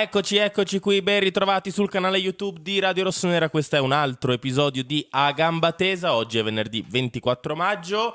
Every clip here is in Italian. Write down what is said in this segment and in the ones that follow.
Eccoci qui, ben ritrovati sul canale YouTube di Radio Rossonera. Questo è un altro episodio di A Gamba Tesa. Oggi è venerdì 24 maggio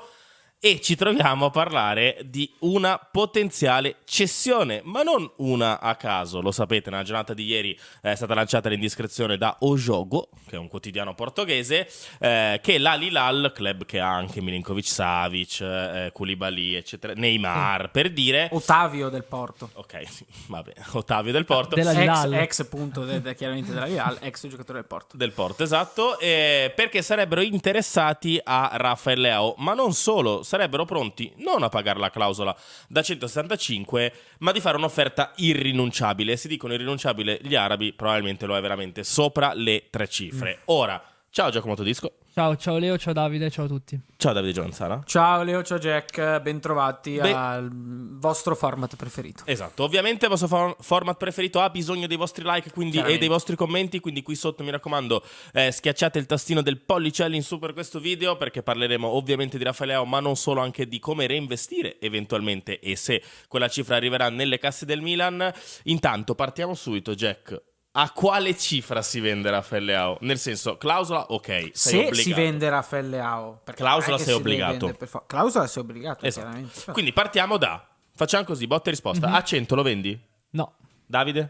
e ci troviamo a parlare di una potenziale cessione, ma non una a caso. Lo sapete, nella giornata di ieri è stata lanciata l'indiscrezione da O Jogo, che è un quotidiano portoghese, che l'Al Hilal, club che ha anche Milinkovic-Savic, Koulibaly, eccetera, Neymar, per dire... Ottavio del Porto. Ok, vabbè, Ottavio del Porto. Ex appunto, chiaramente della Hilal, ex giocatore del Porto. Del Porto, esatto, perché sarebbero interessati a Rafael Leao, ma non solo, sarebbero pronti non a pagare la clausola da 175, ma di fare un'offerta irrinunciabile. Se dicono irrinunciabile gli arabi, probabilmente lo è veramente sopra le 3 cifre. Ora, ciao Giacomo Todisco. Ciao Leo, ciao Davide, ciao a tutti. Ciao Davide Giovanzara. Ciao Leo, ciao Jack, bentrovati al vostro format preferito. Esatto, ovviamente il vostro format preferito ha bisogno dei vostri like e dei vostri commenti, quindi qui sotto mi raccomando schiacciate il tastino del pollicello in su per questo video, perché parleremo ovviamente di Rafael Leao, ma non solo, anche di come reinvestire eventualmente e se quella cifra arriverà nelle casse del Milan. Intanto partiamo subito, Jack. A quale cifra si vende Rafael Leao? Nel senso, clausola, ok, sei se obbligato. Si vende Rafael Leao, clausola sei obbligato. Clausola sei obbligato, esatto. Chiaramente. Quindi partiamo da... Facciamo così, botta e risposta. A 100 lo vendi? No. Davide?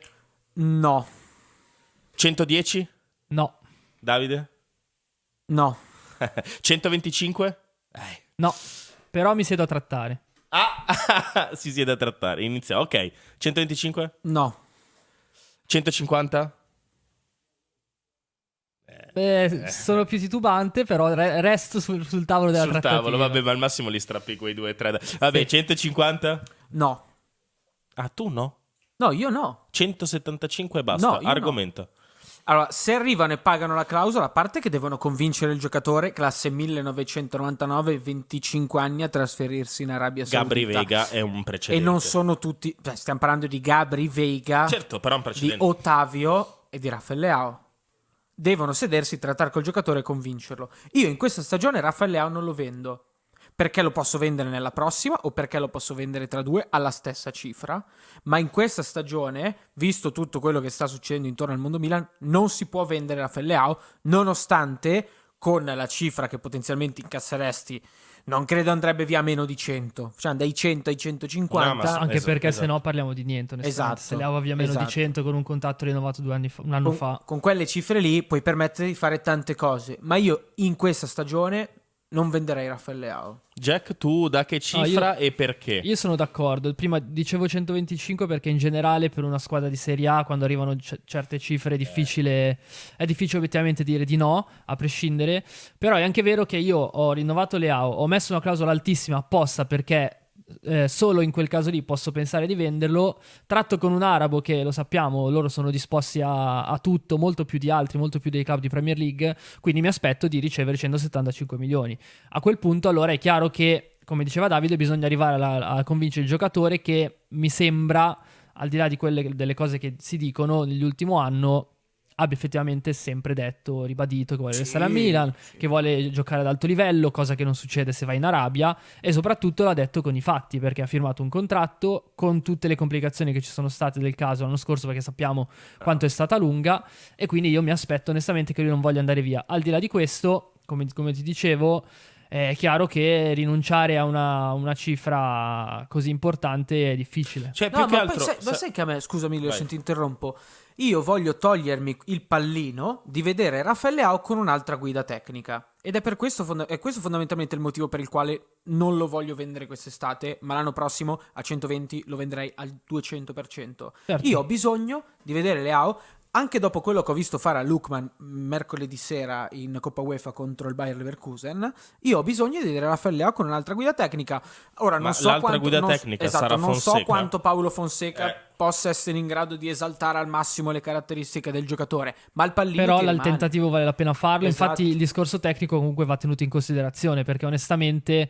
No. 110? No. Davide? No. 125? No, però mi siedo a trattare. Si siede a trattare, inizia. Ok, 125? No. 150? Sono più titubante, però resto sul tavolo della trattativa. Sul tavolo, vabbè, ma al massimo li strappi quei 2-3. Vabbè, 150? No. Ah, tu no? No, io no. 175 e basta, No, argomenta. No. Allora, se arrivano e pagano la clausola, a parte che devono convincere il giocatore, classe 1999, 25 anni, a trasferirsi in Arabia Saudita. Gabri Veiga è un precedente. E non sono tutti... stiamo parlando di Gabri Veiga, certo, però è un precedente. di Ottavio e di Rafael Leao. Devono sedersi, trattare col giocatore e convincerlo. Io in questa stagione Rafael Leao non lo vendo. Perché lo posso vendere nella prossima o perché lo posso vendere tra 2 alla stessa cifra, ma in questa stagione, visto tutto quello che sta succedendo intorno al mondo Milan, non si può vendere Rafael Leao, nonostante con la cifra che potenzialmente incasseresti non credo andrebbe via meno di 100, cioè dai 100 ai 150. Anche perché se no parliamo di niente, esatto, se Leao va via meno di 100 con un contratto rinnovato un anno fa. Con quelle cifre lì puoi permettere di fare tante cose, ma io in questa stagione non venderei Rafael Leao. Jack, tu da che cifra e perché? Io sono d'accordo. Prima dicevo 125 perché in generale per una squadra di Serie A, quando arrivano certe cifre, è difficile obiettivamente dire di no, a prescindere. Però è anche vero che io ho rinnovato Leao, ho messo una clausola altissima apposta perché solo in quel caso lì posso pensare di venderlo. Tratto con un arabo che, lo sappiamo, loro sono disposti a tutto, molto più di altri, molto più dei club di Premier League, quindi mi aspetto di ricevere 175 milioni. A quel punto allora è chiaro che, come diceva Davide, bisogna arrivare a convincere il giocatore, che mi sembra, al di là di delle cose che si dicono nell'ultimo anno, abbia effettivamente sempre detto, ribadito che vuole restare a Milan, che vuole giocare ad alto livello, cosa che non succede se va in Arabia, e soprattutto l'ha detto con i fatti, perché ha firmato un contratto con tutte le complicazioni che ci sono state del caso l'anno scorso, perché sappiamo quanto è stata lunga, e quindi io mi aspetto onestamente che lui non voglia andare via. Al di là di questo, come ti dicevo, è chiaro che rinunciare a una cifra così importante è difficile. Cioè, più che altro... sai che a me, scusami Leo, se ti interrompo, io voglio togliermi il pallino di vedere Rafael Leao con un'altra guida tecnica. Ed è per questo, questo fondamentalmente il motivo per il quale non lo voglio vendere quest'estate, ma l'anno prossimo a 120 lo venderei al 200%. Certo. Io ho bisogno di vedere Leao, anche dopo quello che ho visto fare a Lookman mercoledì sera in Coppa UEFA contro il Bayer Leverkusen, io ho bisogno di vedere Rafael Leao con un'altra guida tecnica. Ora non so l'altra quanto, guida tecnica sarà non Fonseca. so quanto Paolo Fonseca possa essere in grado di esaltare al massimo le caratteristiche del giocatore, ma il pallino però il tentativo vale la pena farlo. Esatto. Infatti il discorso tecnico comunque va tenuto in considerazione, perché onestamente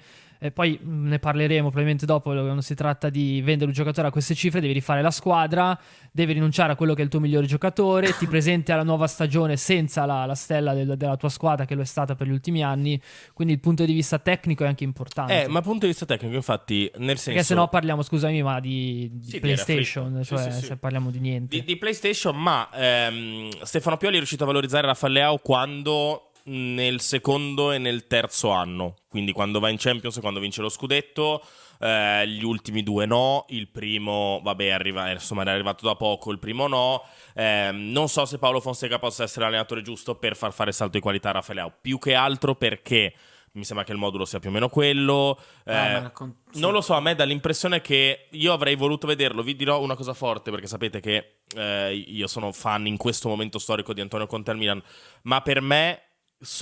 poi ne parleremo probabilmente dopo, quando si tratta di vendere un giocatore a queste cifre, devi rifare la squadra, devi rinunciare a quello che è il tuo migliore giocatore, ti presenti alla nuova stagione senza la stella della tua squadra che lo è stata per gli ultimi anni, quindi il punto di vista tecnico è anche importante. Ma punto di vista tecnico, infatti, nel senso... Perché se no parliamo, scusami, ma di PlayStation, sì, cioè sì. se parliamo di niente. Di PlayStation, ma Stefano Pioli è riuscito a valorizzare Rafael Leao quando nel secondo e nel terzo anno, quindi quando va in Champions e quando vince lo scudetto. Gli ultimi due no, il primo vabbè era arrivato da poco, il primo no. Non so se Paolo Fonseca possa essere l'allenatore giusto per far fare salto di qualità a Rafael Leao, più che altro perché mi sembra che il modulo sia più o meno quello. Non lo so, a me dà l'impressione che io avrei voluto vederlo. Vi dirò una cosa forte, perché sapete che io sono fan in questo momento storico di Antonio Conte al Milan, ma per me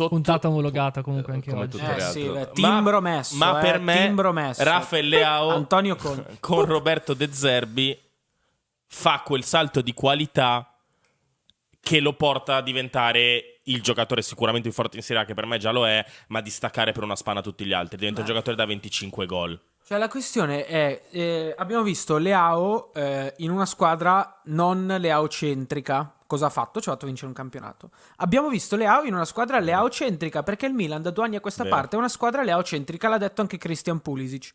puntata omologata comunque anche come oggi. tutte le altre. Timbro messo, ma per me timbro messo. Rafael Leao Antonio Conte con Roberto De Zerbi fa quel salto di qualità che lo porta a diventare il giocatore sicuramente più forte in Serie A, che per me già lo è, ma di staccare per una spanna tutti gli altri. Diventa un giocatore da 25 gol. Cioè la questione è, abbiamo visto Leao in una squadra non Leao-centrica. Cosa ha fatto? Ci ha fatto vincere un campionato. Abbiamo visto Leao in una squadra Leao-centrica, perché il Milan da 2 anni a questa parte è una squadra Leao-centrica, l'ha detto anche Christian Pulisic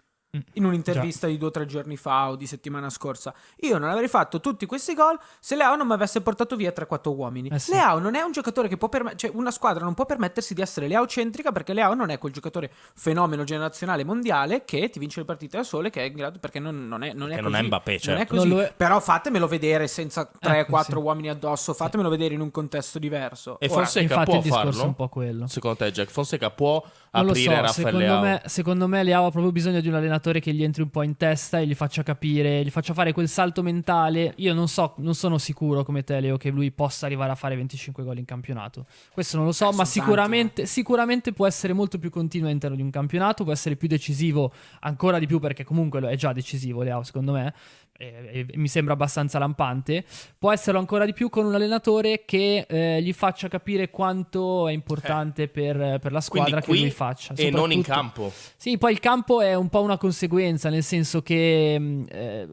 in un'intervista di 2 o 3 giorni fa o di settimana scorsa. Io non avrei fatto tutti questi gol se Leao non mi avesse portato via 3-4 uomini. Sì. Leao non è un giocatore che può cioè una squadra non può permettersi di essere Leao-centrica, perché Leao non è quel giocatore fenomeno generazionale mondiale che ti vince le partite da sole, che è in grado, perché non è così. Non è Mbappé, certo. Non è così. Non lo è. Però fatemelo vedere senza 3-4 sì. uomini addosso, fatemelo vedere in un contesto diverso. E Ora, Fonseca infatti può il discorso farlo? è un po' quello. Secondo te, Jack, Fonseca può Non lo aprire so, Rafael Leao? secondo me Leao ha proprio bisogno di un allenatore che gli entri un po' in testa e gli faccia capire, gli faccia fare quel salto mentale. Io non sono sicuro come te, Leo, che lui possa arrivare a fare 25 gol in campionato. Questo non lo so, ma sicuramente può essere molto più continuo all'interno di un campionato, può essere più decisivo, ancora di più, perché comunque lo è già decisivo Leao, secondo me. E mi sembra abbastanza lampante. Può esserlo ancora di più con un allenatore che gli faccia capire quanto è importante per la squadra che lui faccia. E non in campo. Sì, poi il campo è un po' una conseguenza, nel senso che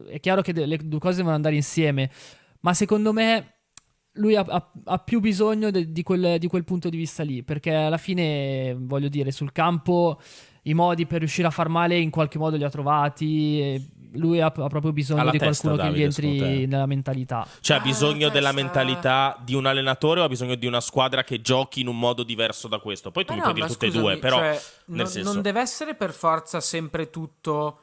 è chiaro che le due cose devono andare insieme, ma secondo me lui ha più bisogno di quel punto di vista lì, perché alla fine, voglio dire, sul campo i modi per riuscire a far male in qualche modo li ha trovati, e lui ha proprio bisogno Alla di testa, qualcuno che gli Davide, secondo entri te? nella mentalità. Cioè ha bisogno della testa. mentalità di un allenatore o ha bisogno di una squadra che giochi in un modo diverso da questo? Poi tu mi puoi dire ma tutte e scusami, due, però cioè, nel senso... non deve essere per forza sempre tutto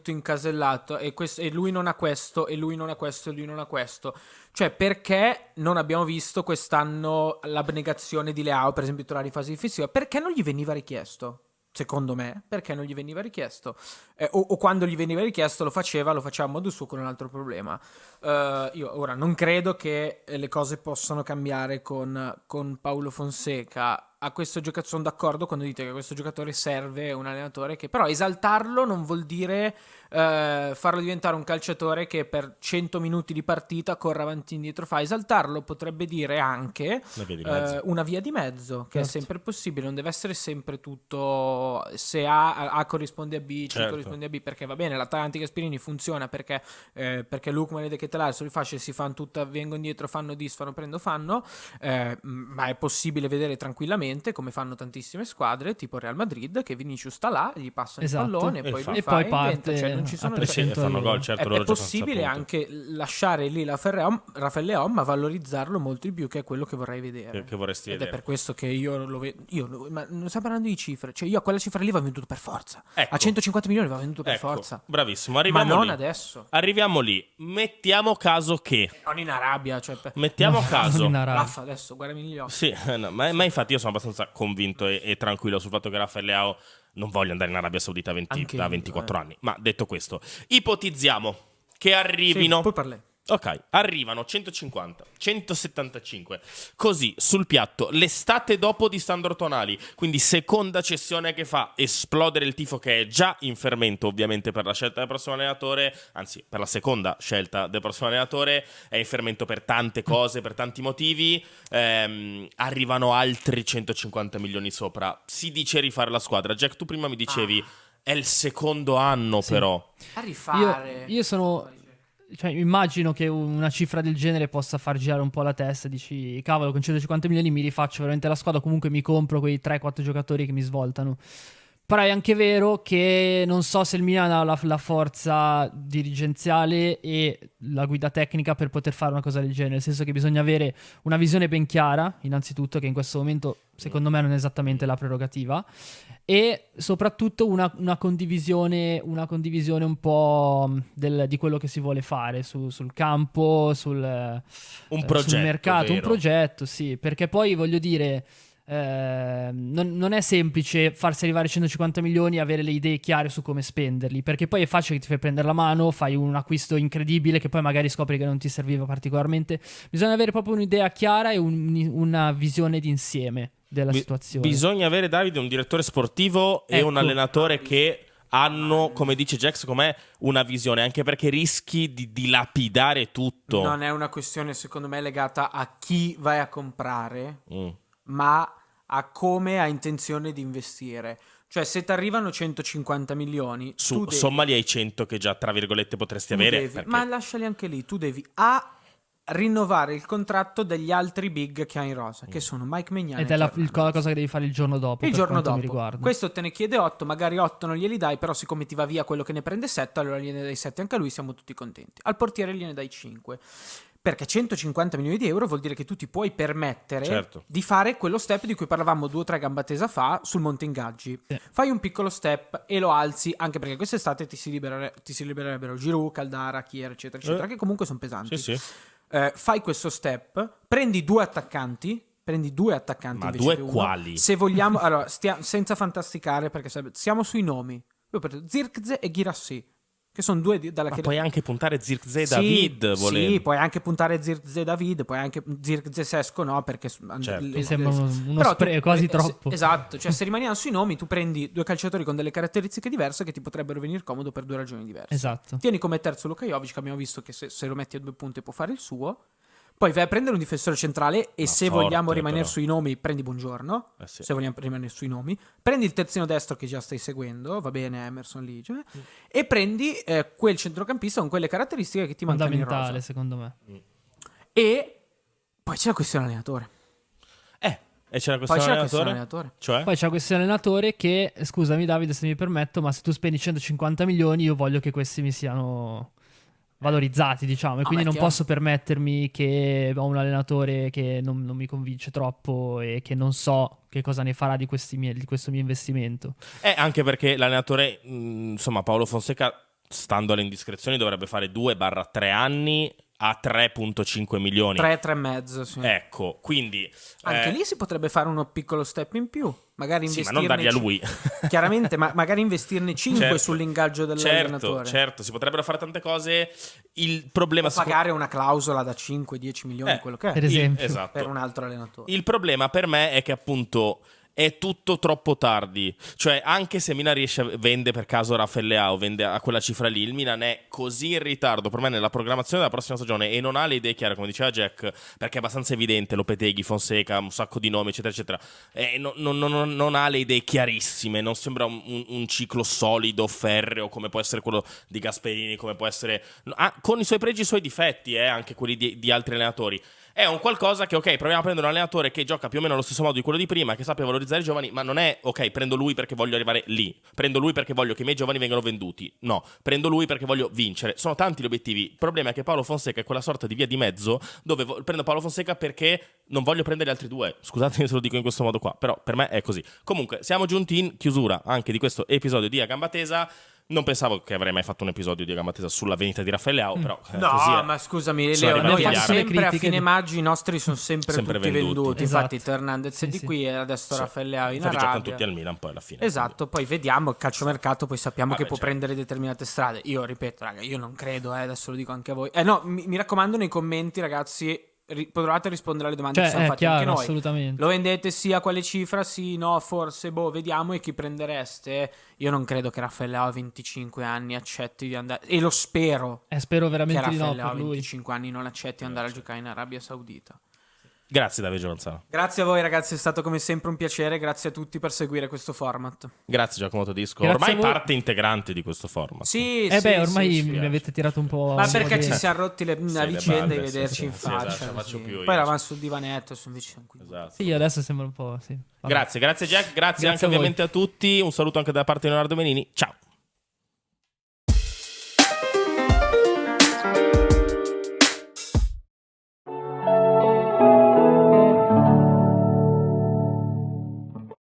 incasellato, e lui non ha questo, e lui non ha questo, e lui non ha questo. Cioè, perché non abbiamo visto quest'anno l'abnegazione di Leao, per esempio, tra la fase difensiva? Perché non gli veniva richiesto? Secondo me, perché non gli veniva richiesto? O quando gli veniva richiesto lo faceva a modo suo, con un altro problema. Io ora non credo che le cose possano cambiare con Paulo Fonseca. A questo giocatore sono d'accordo quando dite che a questo giocatore serve un allenatore che... Però esaltarlo non vuol dire farlo diventare un calciatore che per 100 minuti di partita corre avanti e indietro fa. Esaltarlo potrebbe dire anche una via di mezzo, che è sempre possibile. Non deve essere sempre tutto se A corrisponde a B, C corrisponde a B, perché va bene, l'Atalanta Gasperini funziona perché Lukman e De Ketelaere sono facili, si fanno tutta, vengono dietro, fanno disfano, fanno, ma è possibile vedere tranquillamente come fanno tantissime squadre tipo Real Madrid, che Vinicius sta là, gli passano il pallone e poi poi parte, inventa, cioè non ci sono fanno gol, certo, è possibile anche lasciare lì Rafael Leao, ma valorizzarlo molto di più, che è quello che vorrei vedere, che vorresti ed vedere. è per questo che io lo vedo, ma non stiamo parlando di cifre, cioè io a quella cifra lì va venduto per forza, a 150 milioni va venduto per forza, bravissimo, ma arriviamo non lì. adesso, Arriviamo lì, mettiamo caso che non in Arabia, cioè mettiamo caso Raffa, adesso guardami negli occhi. sì, no, ma infatti io sono abbastanza convinto e tranquillo sul fatto che Rafael Leao non voglia andare in Arabia Saudita da 24 anni. Ma detto questo, ipotizziamo che arrivino Sì, poi parli. Ok, arrivano 150, 175, così sul piatto l'estate dopo di Sandro Tonali, quindi seconda cessione che fa esplodere il tifo, che è già in fermento ovviamente per la scelta del prossimo allenatore, anzi per la seconda scelta del prossimo allenatore, è in fermento per tante cose, per tanti motivi. Arrivano altri 150 milioni sopra, si dice rifare la squadra. Jack, tu prima mi dicevi è il secondo anno, Sì. però A rifare. Io sono... Cioè, immagino che una cifra del genere possa far girare un po' la testa. Dici, cavolo, con 150 milioni mi rifaccio veramente la squadra. Comunque mi compro quei 3-4 giocatori che mi svoltano. Però è anche vero che non so se il Milan ha la forza dirigenziale e la guida tecnica per poter fare una cosa del genere. Nel senso che bisogna avere una visione ben chiara, innanzitutto, che in questo momento secondo me non è esattamente la prerogativa, e soprattutto una condivisione un po' di quello che si vuole fare sul campo, sul progetto, mercato, vero? un progetto, sì, perché poi voglio dire, non è semplice farsi arrivare 150 milioni e avere le idee chiare su come spenderli, perché poi è facile che ti fai prendere la mano, fai un acquisto incredibile che poi magari scopri che non ti serviva particolarmente. Bisogna avere proprio un'idea chiara e una visione d'insieme della situazione. Bisogna avere, Davide, un direttore sportivo e Ecco. un allenatore che hanno, come dice Jack, secondo me, una visione, anche perché rischi di dilapidare tutto. Non è una questione, secondo me, legata a chi vai a comprare, Mm. ma a come ha intenzione di investire. Cioè, se ti arrivano 150 milioni, tu devi, Sommali ai 100 che già, tra virgolette, potresti avere. Perché... ma lasciali anche lì, tu devi rinnovare il contratto degli altri big che ha in rosa, che sono Mike Maignan Ed e è la Fernandes. cosa che devi fare il giorno dopo. Il per giorno quanto mi dopo. riguarda. Questo te ne chiede 8, magari 8 non glieli dai, però siccome ti va via quello che ne prende 7, allora gliene dai 7 anche a lui, siamo tutti contenti. Al portiere gliene dai 5. Perché 150 milioni di euro vuol dire che tu ti puoi permettere Certo. di fare quello step di cui parlavamo 2 o 3 gambatesa fa sul monte ingaggi. Sì. Fai un piccolo step e lo alzi, anche perché quest'estate ti si libererebbero Giroud, Caldara, Kier, eccetera, eccetera, che comunque sono pesanti. Sì, sì. Fai questo step, prendi due attaccanti. Ma Invece due che uno. quali? Se vogliamo, allora, senza fantasticare, perché siamo sui nomi. Io ho preso Zirkzee e Guirassy, che sono due dalla Ma che... puoi anche puntare Zirkzee e Sì, David, volendo. sì, puoi anche puntare Zirkzee David, puoi anche Zirkzee Sesco, no, perché Certo. Mi sembra uno però spray quasi troppo. esatto, cioè se rimaniamo sui nomi, tu prendi due calciatori con delle caratteristiche diverse che ti potrebbero venire comodo per due ragioni diverse. Esatto. Tieni come terzo Luka Jovic, che abbiamo visto che se lo metti a 2 punti può fare il suo. Poi vai a prendere un difensore centrale e Ma se forte, vogliamo rimanere però. sui nomi, prendi Buongiorno. Sì. Se vogliamo rimanere sui nomi, prendi il terzino destro che già stai seguendo, va bene, Emerson Lige, e prendi quel centrocampista con quelle caratteristiche che ti mancano in Fondamentale, rosa. secondo me. E poi c'è la questione allenatore. E c'è la Poi questione c'è la questione allenatore? allenatore. Cioè? Poi c'è questo allenatore che, scusami Davide se mi permetto, ma se tu spendi 150 milioni io voglio che questi mi siano valorizzati, diciamo, e quindi beh, non chiaro. posso permettermi che ho un allenatore che non mi convince troppo e che non so che cosa ne farà di questo mio investimento. Anche perché l'allenatore, insomma, Paolo Fonseca, stando alle indiscrezioni, dovrebbe fare 2-3 anni a 3,5 milioni. 3,5, sì. Ecco, quindi... Anche lì si potrebbe fare uno piccolo step in più. Magari sì, ma investirne non darli a lui. Chiaramente, ma magari investirne 5 Certo. sull'ingaggio dell'allenatore. Certo, si potrebbero fare tante cose. Il problema... O pagare una clausola da 5-10 milioni, quello che è, Per esempio. Esatto. per un altro allenatore. Il problema per me è che appunto è tutto troppo tardi. Cioè, anche se Milan vende per caso Rafael Leao, vende a quella cifra lì, il Milan è così in ritardo per me nella programmazione della prossima stagione e non ha le idee chiare, come diceva Jack, perché è abbastanza evidente, Lopetegui, Fonseca, un sacco di nomi, eccetera, eccetera. Non ha le idee chiarissime, non sembra un ciclo solido, ferreo, come può essere quello di Gasperini, come può essere... con i suoi pregi e i suoi difetti, anche quelli di altri allenatori. È un qualcosa che, ok, proviamo a prendere un allenatore che gioca più o meno allo stesso modo di quello di prima, che sappia valorizzare i giovani, ma non è, ok, prendo lui perché voglio arrivare lì, prendo lui perché voglio che i miei giovani vengano venduti. No, prendo lui perché voglio vincere. Sono tanti gli obiettivi. Il problema è che Paolo Fonseca è quella sorta di via di mezzo dove prendo Paolo Fonseca perché non voglio prendere gli altri due. Scusatemi se lo dico in questo modo qua, però per me è così. Comunque, siamo giunti in chiusura anche di questo episodio di A Gamba Tesa. Non pensavo che avrei mai fatto un episodio di A Gamba Tesa sulla vendita di Raffaele Leao, però No, così è. ma scusami, Sono Leo, noi arrivati sempre a critiche fine di- maggio i nostri sono sempre tutti venduti. Esatto. Infatti, Teo Hernandez è Sì, di sì. qui e adesso Sì. Raffaele Leao in Infatti giocano Arabia. tutti al Milan poi alla fine. Esatto, poi vediamo il calciomercato, poi sappiamo Vabbè, che può certo. prendere determinate strade. Io ripeto, raga, io non credo, adesso lo dico anche a voi. No, mi raccomando nei commenti, ragazzi, provate a rispondere alle domande Cioè, che siamo è fatti anche chiaro, noi. assolutamente. Lo vendete sì, a quale cifra? Sì, no, forse, vediamo, e chi prendereste? Io non credo che Raffaele Leao a 25 anni accetti di andare, e lo spero Spero che veramente di no Raffaele Leao a per lui. 25 anni non accetti di andare a giocare in Arabia Saudita. Grazie Davide Giovanzano. Grazie a voi ragazzi, è stato come sempre un piacere, grazie a tutti per seguire questo format. Grazie Giacomo Todisco. Grazie Ormai a voi. parte integrante di questo format. Sì, Ormai sì, mi avete tirato un po'. Ma un po' perché di- ci siamo rotti la le vicenda balle, di vederci sì, in sì, faccia. esatto, faccio così. più io. Poi eravamo sul divanetto, su invece siamo qui. Esatto. Sì, adesso sembra un po'. Sì. Vabbè. Grazie Jack, grazie anche a voi. ovviamente a tutti. Un saluto anche da parte di Leonardo Menini. Ciao.